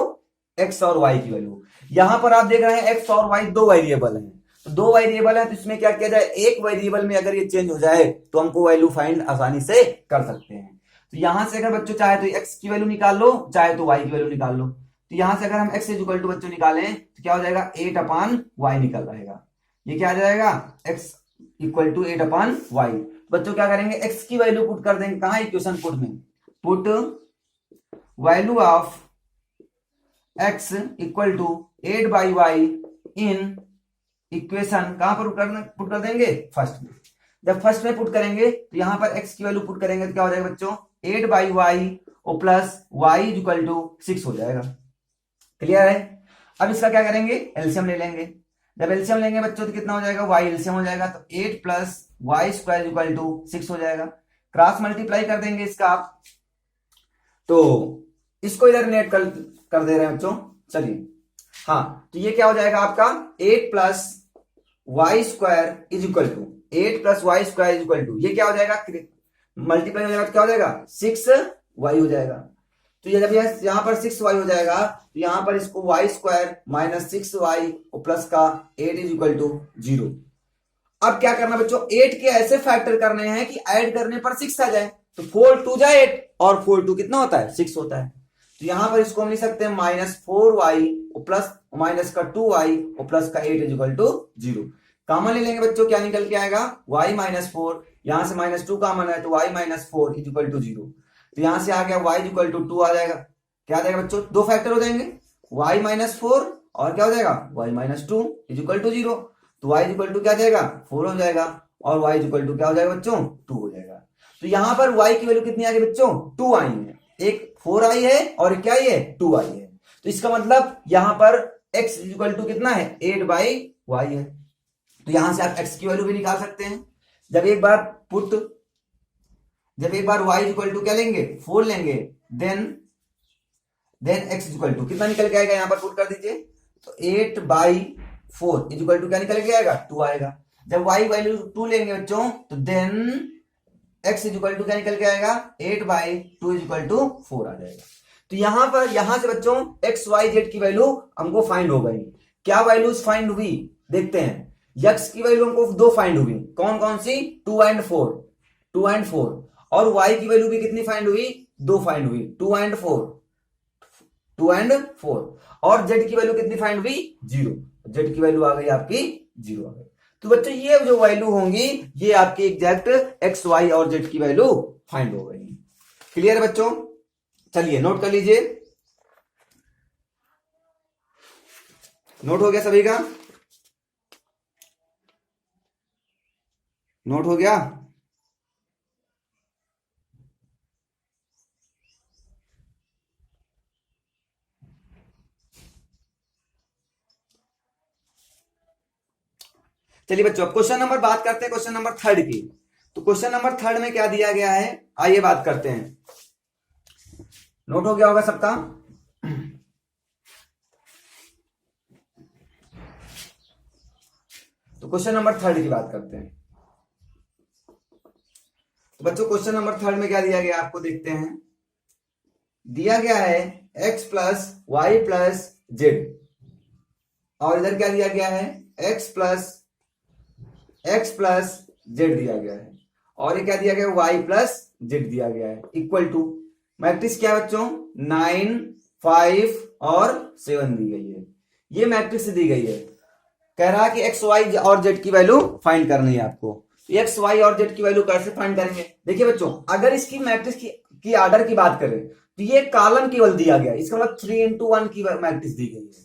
एक्स और वाई की वैल्यू। यहां पर आप देख रहे हैं एक्स और वाई दो वेरिएबल हैं, तो दो वेरिएबल है तो इसमें क्या किया जाए? एक वेरिएबल में अगर ये चेंज हो जाए तो हमको वैल्यू फाइंड आसानी से कर सकते हैं। तो यहां से अगर बच्चों चाहे तो एक्स की वैल्यू निकाल लो, चाहे तो वाई की वैल्यू निकाल लो। तो यहां से अगर हम एक्स इज इक्वल टू बच्चों निकालें तो क्या हो जाएगा? 8 अपान वाई निकल रहेगा। ये क्या आ जाएगा? X equal to 8 upon Y. बच्चों क्या करेंगे? एक्स की वैल्यू पुट कर देंगे कहां? इक्वेशन पुट में। Put value of X equal to 8 by Y in equation कहां पर पुट कर देंगे? फर्स्ट में। जब फर्स्ट में पुट करेंगे तो यहां पर एक्स की वैल्यू पुट करेंगे तो क्या हो जाएगा बच्चों? 8 बाई वाई और प्लस वाई इक्वल टू 6 हो जाएगा। क्लियर है? अब इसका क्या करेंगे? एलसीएम ले लेंगे। जब एलसीएम लेंगे बच्चों तो कितना हो जाएगा? वाई एलसीएम हो जाएगा, तो 8 plus Y square equal to 6 हो जाएगा। क्रॉस मल्टीप्लाई कर देंगे इसका आप, तो इसको इधर नेट कर दे रहे हैं बच्चों। चलिए, हाँ, तो ये क्या हो जाएगा आपका? 8 plus Y square is equal to 8 plus Y square is equal to, ये क्या हो जाएगा? मल्टीप्लाई हो जाएगा तो क्या हो जाएगा? 6 वाई हो जाएगा। तो ये जब यहां पर 6 वाई हो जाएगा तो यहां पर इसको वाई स्क्वायर माइनस 6 वाई और प्लस का 8 इज इक्वल टू 0। अब क्या करना बच्चों, 8 के ऐसे फैक्टर करने हैं कि ऐड करने पर 6 आ जाए। तो 4 2 जा 8 और 4 2 कितना होता है, 6 होता है। तो यहां पर इसको हम लिख सकते हैं -4y प्लस माइनस का 2y और प्लस का 8 इक्वल टू 0। कॉमन ले लेंगे बच्चों, क्या निकल के आएगा, y -4, यहां से -2 कॉमन है तो y -4 इक्वल टू 0। तो यहां से आ गया y इक्वल टू 2 आ जाएगा। क्या आ जाएगा बच्चों, दो फैक्टर हो जाएंगे, y -4 और क्या हो जाएगा y -2 इक्वल टू 0। तो y इक्वल टू क्या आ जाएगा, 4 हो जाएगा और y इक्वल टू क्या हो जाएगा बच्चों, 2 हो जाएगा। तो यहां पर y की वैल्यू कितनी आ गई बच्चों, 2 आई है, एक 4 आई है और क्या आई है, 2 आई है। तो इसका मतलब यहां पर x इक्वल टू कितना है, 8/y है। तो यहां से आप x की वैल्यू भी निकाल सकते हैं। जब एक बार y इक्वल टू क्या लेंगे, 4 लेंगे, देन x इक्वल टू कितना निकल के आएगा, यहां पर पुट कर दीजिए। तो 8/4 इक्वल टू क्या निकल के आएगा, 2 आएगा। जब y वैल्यू 2 लेंगे बच्चों तो देन x इक्वल टू क्या निकल के आएगा, 8/2 इक्वल टू 4 आ जाएगा। तो यहां से बच्चों x y z की वैल्यू हमको फाइंड हो गई। क्या वैल्यूज फाइंड हुई देखते हैं। x की वैल्यू हमको दो फाइंड हुई, कौन कौन सी, 2 एंड 4 और y की वैल्यू भी कितनी फाइंड हुई, दो फाइंड हुई, 2 एंड 4 और z की वैल्यू कितनी फाइंड हुई, 0। z की वैल्यू आ गई आपकी 0 आ गई। तो बच्चों ये जो वैल्यू होंगी ये आपकी एग्जैक्ट x y और z की वैल्यू फाइंड हो गई। क्लियर है बच्चों, चलिए नोट कर लीजिए। नोट हो गया सभी का, नोट हो गया। चलिए बच्चों अब क्वेश्चन नंबर बात करते हैं, क्वेश्चन नंबर 3 की। तो क्वेश्चन नंबर 3 में क्या दिया गया है, आइए बात करते हैं। नोट हो गया होगा सबका। तो क्वेश्चन नंबर 3 की बात करते हैं। तो बच्चों क्वेश्चन नंबर 3 में क्या दिया गया आपको देखते हैं। दिया गया है x plus Y plus Z और इधर क्या दिया गया है, x प्लस जेड दिया गया है और ये क्या दिया गया है, y प्लस जेड दिया गया है इक्वल टू मैट्रिक्स क्या है बच्चों, 9 5 और 7 दी गई है। ये मैट्रिक्स दी गई है, कह रहा है कि एक्स वाई और जेड की वैल्यू फाइंड करनी है आपको। एक्स वाई और जेड की वैल्यू कैसे फाइंड करेंगे, देखिए बच्चों अगर इसकी मैट्रिक्स की ऑर्डर की बात करें तो ये कॉलम केवल दिया गया, इसका मतलब 3 into 1 की मैट्रिक्स दी गई है।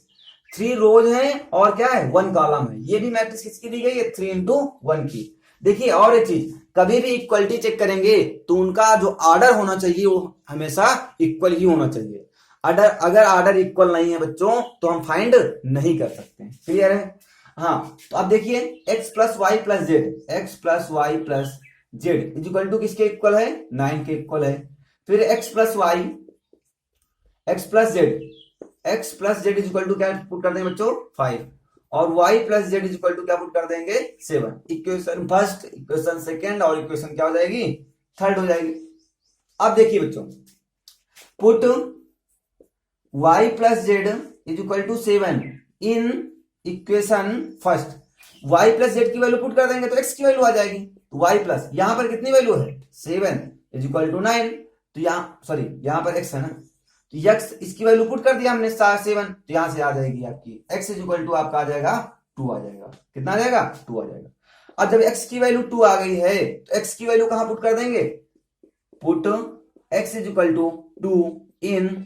3 रोज है और क्या है 1 कॉलम है। ये भी मैट्रिक्स किसकी दी गई है, 3 into 1 की। देखिए और एक चीज, कभी भी इक्वलिटी चेक करेंगे तो उनका जो ऑर्डर होना चाहिए वो हमेशा इक्वल ही होना चाहिए। अगर ऑर्डर इक्वल नहीं है बच्चों तो हम फाइंड नहीं कर सकते। क्लियर है। हाँ तो अब देखिए x plus Y plus Z equal to किसके इक्वल है, 9 के इक्वल है। फिर x plus Z equal to क्या पुट कर देंगे बच्चों, 5 और y plus Z equal to क्या पुट कर देंगे, 7। इक्वेशन फर्स्ट, इक्वेशन सेकेंड और इक्वेशन क्या हो जाएगी, थर्ड हो जाएगी। अब देखिए बच्चों put y plus Z equal to 7 in equation first. y plus Z की वैल्यू पुट कर देंगे तो x की वैल्यू आ जाएगी। तो y प्लस यहां पर कितनी वैल्यू है, 7 इक्वल टू 9। तो यहां पर x है ना, तो x इसकी वैल्यू पुट कर दिया हमने 7, तो यहां से आ जाएगी आपकी x इक्वल टू आपका आ जाएगा 2 आ जाएगा। कितना आ जाएगा, 2 आ जाएगा। अब जब x की वैल्यू 2 आ गई है तो x की वैल्यू कहां पुट कर देंगे, put x equal to 2 in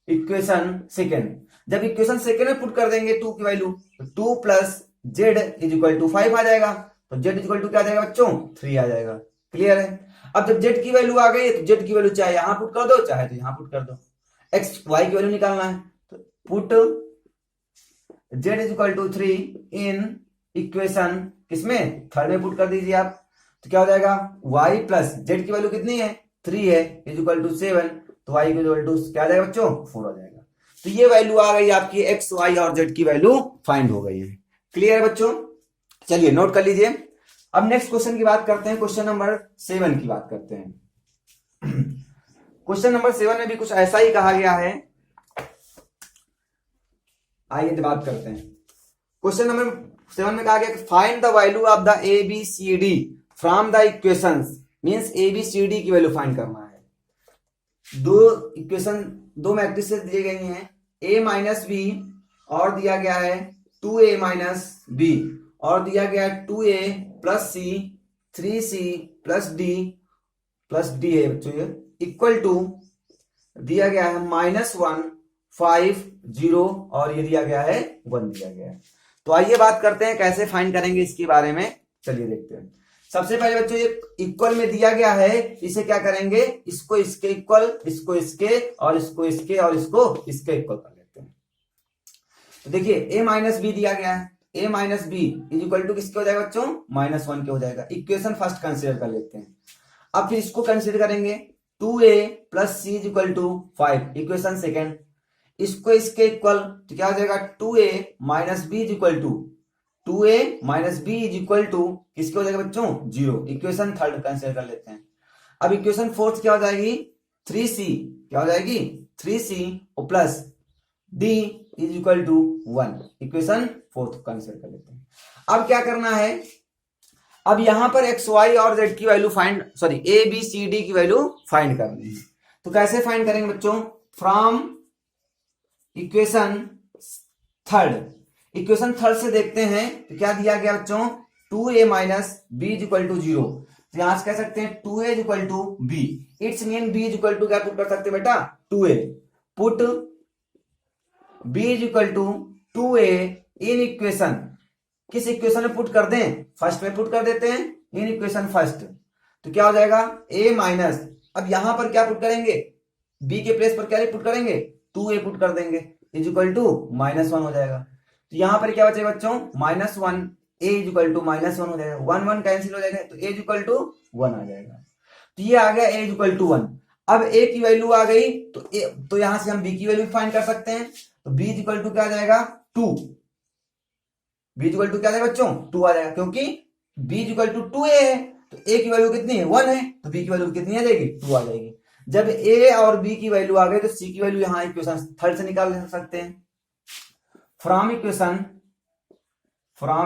equation second. जब इक्वेशन सेकेंड में पुट कर देंगे 2 की वैल्यू, तो 2 प्लस जेड इक्वल टू 5 आ जाएगा। तो जेड इक्वल टू क्या आ जाएगा बच्चों, 3 आ जाएगा। क्लियर है। अब जब जेड की वैल्यू आ गई तो जेड की वैल्यू चाहे यहां पुट कर दो चाहे तो यहां पुट कर दो। एक्स वाई की वैल्यू निकालना है तो put Z equal to 3 in equation किसमें, थर्ड में पुट कर दीजिए आप। तो क्या हो जाएगा, y प्लस जेड की वैल्यू कितनी है, 3 है इक्वल टू 7। तो y इक्वल टू क्या आ जाएगा बच्चों, 4 आ जाएगा। तो ये वैल्यू आ गई आपकी x y और z की वैल्यू फाइंड हो गई है। क्लियर है बच्चों, चलिए नोट कर लीजिए। अब नेक्स्ट क्वेश्चन की बात करते हैं, क्वेश्चन नंबर 7 की बात करते हैं। क्वेश्चन नंबर 7 में भी कुछ ऐसा ही कहा गया है, आइए बात करते हैं। क्वेश्चन नंबर 7 में कहा गया find the value of the A B C D from the equations, means A B C D की वैल्यू फाइंड करना है। दो इक्वेशन, दो मैट्रिसेस दिए गई हैं, a माइनस बी और दिया गया है 2a माइनस बी और दिया गया है 2a प्लस सी 3c प्लस डी है बच्चों, ये इक्वल टू दिया गया है -1 5 0 और ये दिया गया है 1 दिया गया है। तो आइए बात करते हैं कैसे फाइंड करेंगे इसके बारे में, चलिए देखते हैं। सबसे पहले बच्चों ये इक्वल में दिया गया है, इसे क्या करेंगे, इसको इसके इक्वल, इसको इसके और इसको इसके और इसको इसके इक्वल कर लेते हैं। तो देखिए a माइनस बी दिया गया है, a minus B is equal to किसके हो जाएगा बच्चों, -1 के हो जाएगा। इक्वेशन फर्स्ट कंसिडर कर लेते हैं। अब फिर इसको कंसिडर करेंगे 2a plus C is equal to 5, equation second. इसको इसके इक्वल तो क्या हो जाएगा 2a minus B is equal to 2a minus B is equal to किसके हो जाएगा बच्चों 0, इक्वेशन थर्ड कंसिडर कर लेते हैं। अब इक्वेशन फोर्थ क्या हो जाएगी 3c, क्या हो जाएगी 3c और plus d is equal to 1, equation fourth consider कर लेते हैं। अब क्या करना है, अब यहां पर एक्स वाई और जेड की value find, sorry a B C D की वैल्यू फाइंड करनी है। तो कैसे फाइंड करेंगे बच्चों, from equation third. Equation third से देखते हैं तो क्या दिया गया बच्चों 2a minus B is equal to 0। तो यहां से कह सकते हैं 2a is equal to b, it's mean b is equal to क्या पुट कर सकते हैं बेटा 2a, put b is equal to 2a in equation, किस इक्वेशन में पुट कर दें, फर्स्ट में पुट कर देते हैं इन इक्वेशन फर्स्ट। तो क्या हो जाएगा a माइनस, अब यहां पर क्या पुट करेंगे, b के प्लेस पर क्या पुट करेंगे 2a पुट कर देंगे इज इक्वल टू -1 हो जाएगा। तो यहां पर क्या बचेगा बच्चों -1, a इज इक्वल टू -1 हो जाएगा, 1 1 कैंसिल हो जाएगा तो a इज इक्वल टू 1 आ जाएगा। तो ये आ गया a इज इक्वल टू 1। अब a की वैल्यू आ गई तो यहां से हम b की वैल्यू फाइंड कर सकते हैं। तो b इज इक्वल टू क्या आ जाएगा 2, b इज इक्वल टू क्या आ जाएगा बच्चों 2 आ जाएगा, क्योंकि b is equal to 2a है तो a की वैल्यू कितनी है 1 है, तो b की वैल्यू कितनी आ जाएगी 2 आ जाएगी। जब a और b की वैल्यू आ गई तो c की वैल्यू यहां इक्वेशन थर्ड से निकाल सकते हैं। From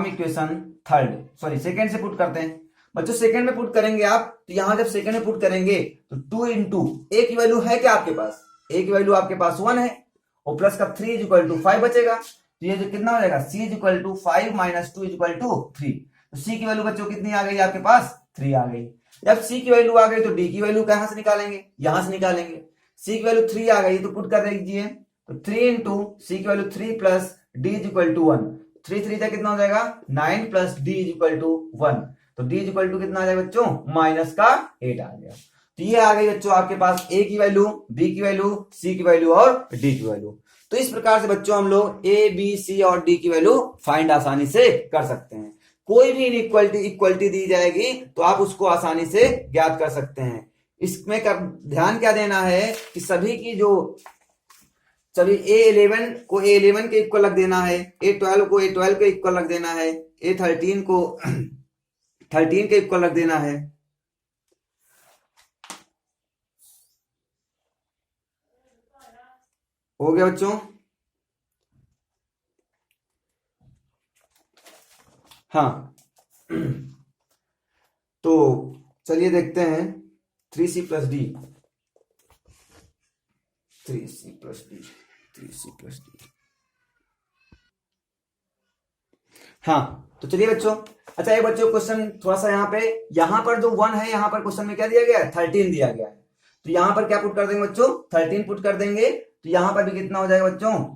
equation third, sorry second से पुट करते हैं बच्चों। सेकंड में पुट करेंगे आप, तो यहां जब सेकंड में पुट करेंगे तो 2 इंटू a की वैल्यू है क्या आपके पास, a की वैल्यू आपके पास 1 है और प्लस का 3 इज इक्वल टू 5 बचेगा। तो ये जो कितना हो जाएगा c is equal to 5 minus 2 is equal to 3। तो c की वैल्यू बच्चों कितनी आ गई आपके पास 3 आ गई। जब c की वैल्यू आ गई तो d की वैल्यू कहां से निकालेंगे, यहां से निकालेंगे। c की वैल्यू 3 आ गई तो पुट कर दीजिए, तो 3 इंटू c की value 3 plus d is equal to 1, 3 3 तक कितना हो जाएगा 9 plus d is equal to 1। तो d इज इक्वल टू कितना आ जाएगा बच्चों -8 आ गया। तो ये आ गई बच्चों आपके पास a की वैल्यू, b की वैल्यू, c की वैल्यू और d की वैल्यू। तो इस प्रकार से बच्चों हम लोग a b c और d की वैल्यू फाइंड आसानी से कर सकते हैं। कोई भी इक्वलिटी दी जाएगी तो आप उसको आसानी से ज्ञात कर सकते हैं। इसमें ध्यान क्या देना है कि सभी a11 को a11 के इक्वल रख देना है, a12 को a12 के इक्वल रख देना है, a13 को 13 के इक्वल रख देना है। हो गया बच्चों, हाँ। तो चलिए देखते हैं 3c plus D, 3c plus D, 3c plus D. हाँ तो चलिए बच्चों, अच्छा ये बच्चों क्वेश्चन थोड़ा सा यहाँ पर जो 1 है, यहाँ पर क्वेश्चन में क्या दिया गया है 13 दिया गया है। तो यहाँ पर क्या पुट कर देंगे बच्चों 13 पुट कर देंगे। तो यहाँ पर भी कितना हो जाएगा बच्चों,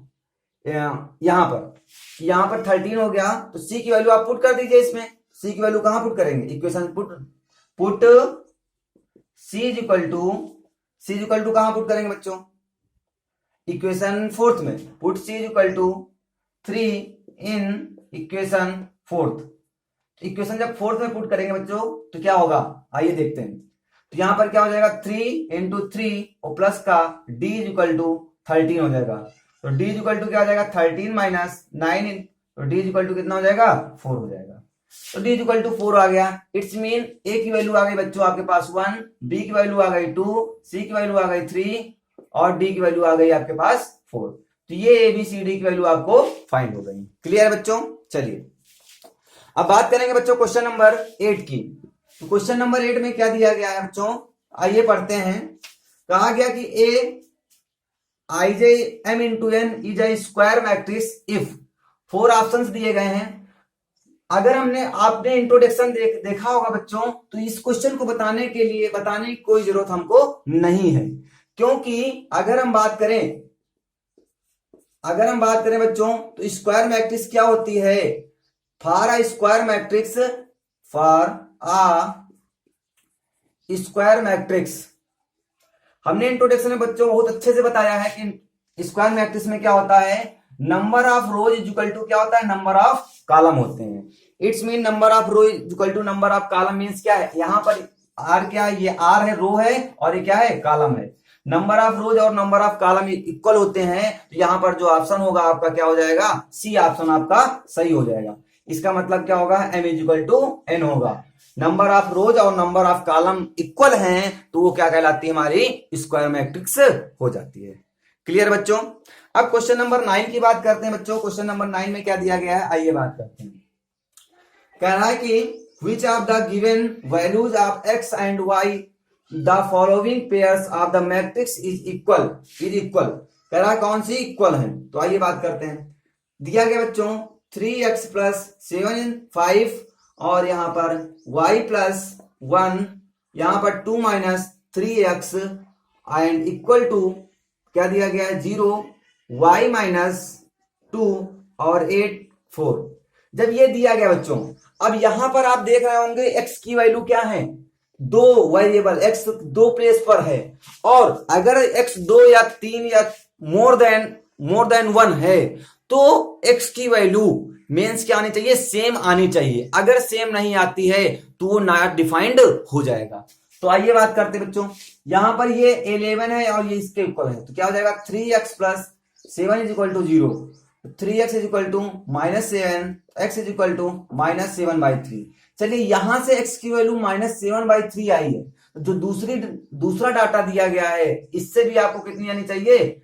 यहाँ पर 13 हो गया। तो c की वैल्यू आप पुट कर दीजिए इसमें। c की वैल्यू कहां पुट करेंगे, equation put c is equal to कहां पुट करेंगे बच्चों, इक्वेशन फोर्थ में। Put c is equal to 3 in equation fourth. Equation जब फोर्थ में पुट करेंगे बच्चों तो क्या होगा, आइए देखते हैं। तो यहां पर क्या हो जाएगा 3 इंटू 3 और प्लस का d इज इक्वल टू 13 हो जाएगा। तो d इज इक्वल टू क्या हो जाएगा 13 माइनस 9, तो d इज इक्वल टू कितना हो जाएगा 4 हो जाएगा। तो d इज इक्वल टू 4 आ गया। इट्स मीन a की वैल्यू आ गई बच्चों आपके पास 1, b की वैल्यू आ गई 2, c की वैल्यू आ गई 3 और d की वैल्यू आ गई आपके पास 4। तो ये a b c d की वैल्यू आपको फाइंड हो गई। क्लियर है बच्चों। चलिए अब बात करेंगे बच्चों क्वेश्चन नंबर 8 की। तो क्वेश्चन नंबर 8 में क्या दिया गया है बच्चों, आइए पढ़ते हैं। कहा गया कि a i j m into n is a square matrix if, 4 options दिए गए हैं। अगर आपने इंट्रोडक्शन देखा होगा बच्चों, तो इस क्वेश्चन को बताने की कोई जरूरत हमको नहीं है, क्योंकि अगर हम बात करें बच्चों, तो स्क्वायर मैट्रिक्स क्या होती है, फॉर अ स्क्वायर मैट्रिक्स, हमने इंट्रोडक्शन में बच्चों बहुत अच्छे से बताया है कि स्क्वायर मैट्रिक्स में क्या होता है, number of rows is equal to क्या होता है, नंबर ऑफ कॉलम होते हैं। It's mean number of row is equal to number of column means क्या है, यहां पर आर क्या है, ये आर है, रो है, और ये क्या है, कॉलम है। नंबर ऑफ रोज और नंबर ऑफ कॉलम इक्वल होते हैं, तो यहां पर जो ऑप्शन होगा आपका क्या हो जाएगा, सी ऑप्शन आपका सही हो जाएगा। इसका मतलब क्या होगा, m is equal to n होगा। नंबर ऑफ रोज और नंबर ऑफ कॉलम इक्वल हैं, तो वो क्या कहलाती है, हमारी स्क्वायर मैट्रिक्स हो जाती है। क्लियर बच्चों। अब क्वेश्चन नंबर 9 की बात करते हैं बच्चों। क्वेश्चन नंबर 9 में क्या दिया गया है, आइए बात करते हैं। कह रहा है कि which of the given values of x and y the following pairs of the matrix is equal। कह रहा है कौन सी इक्वल है, तो आइए बात करते हैं। दिया गया बच्चों 3x प्लस 7 5 और यहां पर y प्लस 1, यहां पर 2 minus 3x and equal to क्या दिया गया है, 0 y माइनस 2 और 8 4। जब ये दिया गया बच्चों, अब यहां पर आप देख रहे होंगे x की वैल्यू क्या है, 2 वेरिएबल x 2 प्लेस पर है, और अगर x 2 या 3 या मोर देन 1 है, तो x की वैल्यू मीन्स क्या आनी चाहिए, सेम आनी चाहिए। अगर सेम नहीं आती है तो वो नॉट डिफाइंड हो जाएगा। तो आइए बात करते हैं बच्चों, यहां पर ये 11 है और ये इसके इक्वल है, तो क्या हो जाएगा 3x plus 7 is equal to 0, 3x is equal to minus 7, x is equal to minus 7/3। चलिए यहां से x की वैल्यू माइनस 7/3 आई है, तो जो दूसरा डाटा दिया गया है, इससे भी आपको कितनी आनी चाहिए,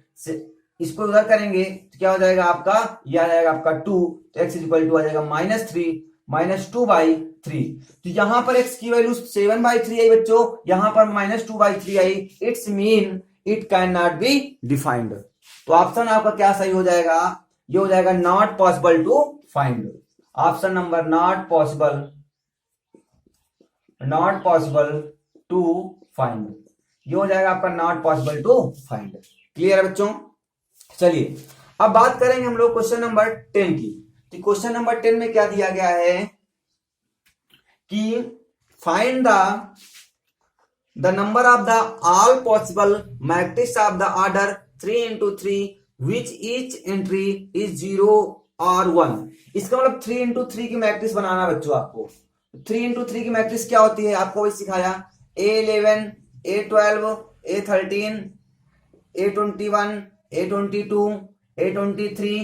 इसको उधर करेंगे तो क्या हो जाएगा आपका, यह आ जाएगा आपका 2, तो x इज इक्वल टू आ जाएगा माइनस 2/3। तो यहां पर x की वैल्यू 7/3 आई बच्चों, यहां पर माइनस 2/3 आई, it's mean it can not be defined. तो ऑप्शन आपका क्या सही हो जाएगा, ये हो जाएगा not possible to find. Option number not possible to find, ये हो जाएगा आपका not possible to find. Clear है बच्चों। चलिए अब बात करेंगे हम लोग क्वेश्चन नंबर 10 की। तो क्वेश्चन नंबर 10 में क्या दिया गया है कि find the number of the all possible matrix of the order 3 into 3 which each entry is 0 और 1। इसका मतलब 3 into 3 की मैट्रिक्स बनाना बच्चों आपको। 3 into 3 की मैट्रिक्स क्या होती है, आपको भी सिखाया, A11 A12 A13 A21 A22 A23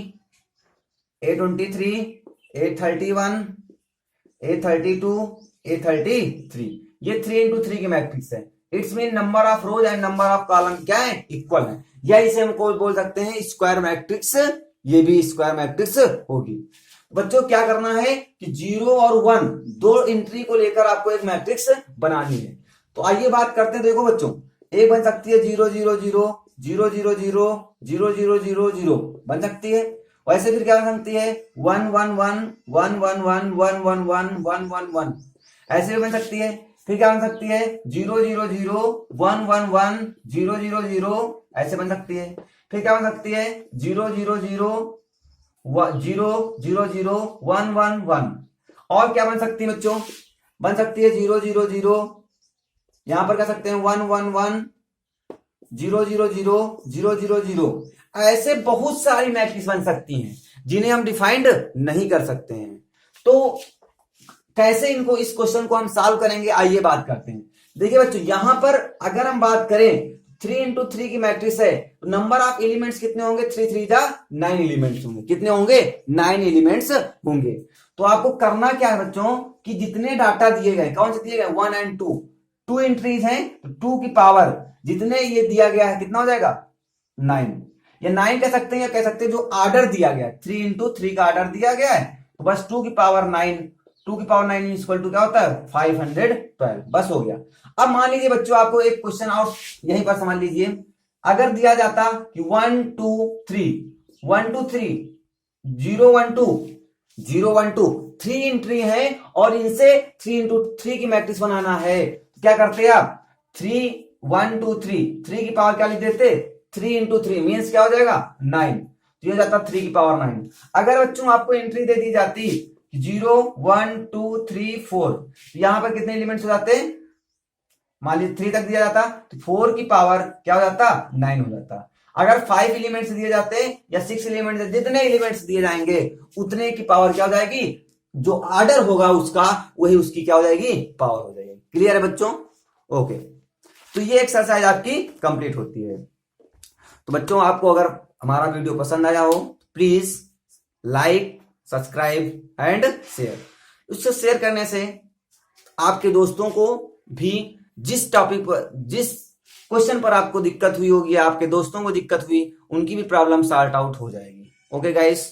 A31 A32 A33, ये 3 into 3 की मैट्रिक्स है। It's mean number of rose and number of column क्या है, इक्वल है, या इसे हमको बोल सकते हैं स्क्वायर मैट्रिक्स, ये भी स्क्वायर मैट्रिक्स होगी। बच्चों क्या करना है कि 0 और 1 दो एंट्री को लेकर आपको एक मैट्रिक्स बनानी है। तो आइए बात करते हैं। देखो बच्चों, एक बन सकती है 0 0 0 0 0 0 0 0 0 0 बन सकती है। वैसे फिर क्या बन सकती है 1 1 1 1 1 1 1 1 1 1 1 1, ऐसे भी बन सकती है। फिर क्या बन सकती है 0 0 0 1 1 1 0 0 0, ऐसे बन सकती है। फिर क्या बन सकती है 0 0 0 0 0 0 1 1 1, और क्या बन सकती है बच्चों, बन सकती है 0 0 0, यहां पर कह सकते हैं 1 1 1 0 0 0 0 0 0। ऐसे बहुत सारी मैट्रिक्स बन सकती हैं जिन्हें हम डिफाइंड नहीं कर सकते हैं। तो कैसे इनको, इस क्वेश्चन को हम सॉल्व करेंगे, आइए बात करते हैं। देखिए बच्चों, यहां पर अगर हम बात करें 3 into 3 की मैट्रिक्स है, तो नंबर ऑफ एलिमेंट्स कितने होंगे, 3 3 जा 9 एलिमेंट्स होंगे। कितने होंगे, 9 एलिमेंट्स होंगे। तो आपको करना क्या है बच्चों कि जितने डाटा दिए गए, कौन से दिए गए 1 and 2 एंट्रीज हैं, तो 2 की पावर जितने ये दिया गया है कितना हो जाएगा 9, या 9 कह सकते हैं, या कह सकते हैं जो ऑर्डर दिया गया है 3 into 3 का ऑर्डर दिया गया है, तो बस 2 की पावर 9, 2 की पावर 9 इक्वल टू क्या होता है 512। बस हो गया। अब मान लीजिए बच्चों आपको एक क्वेश्चन और यहीं पर समझ लीजिए, अगर दिया जाता कि 1 2 3 1 2 3 0 1 2 0 1 2 3 एंट्री है और इनसे 3 इंटू 3 की मैट्रिक्स बनाना है, क्या करते हैं आप 3 1 2 3 3 की पावर क्या लिख देते 3 इंटू 3 मीन्स क्या हो जाएगा 9, तो ये हो जाता 3 की पावर 9। अगर बच्चों आपको एंट्री दे दी जाती 0 1 2 3 4, तो यहां पर कितने एलिमेंट्स हो जाते हैं, मान लीजिए 3 तक दिया जाता तो 4 की पावर क्या हो जाता 9 हो जाता। अगर 5 एलिमेंट्स दिए जाते या 6 एलिमेंट्स, जितने एलिमेंट्स दिए जाएंगे उतने की पावर क्या हो जाएगी, जो ऑर्डर होगा उसका वही उसकी क्या हो जाएगी पावर हो जाएगी। क्लियर है बच्चों? ओके, तो ये एक्सरसाइज आपकी कंप्लीट होती है। तो बच्चों आपको अगर हमारा वीडियो पसंद आया हो please like subscribe and share. उससे शेयर करने से आपके दोस्तों को भी जिस टॉपिक पर, जिस क्वेश्चन पर आपको दिक्कत हुई होगी, आपके दोस्तों को दिक्कत हुई, उनकी भी प्रॉब्लम सॉर्ट आउट हो जाएगी। Okay guys.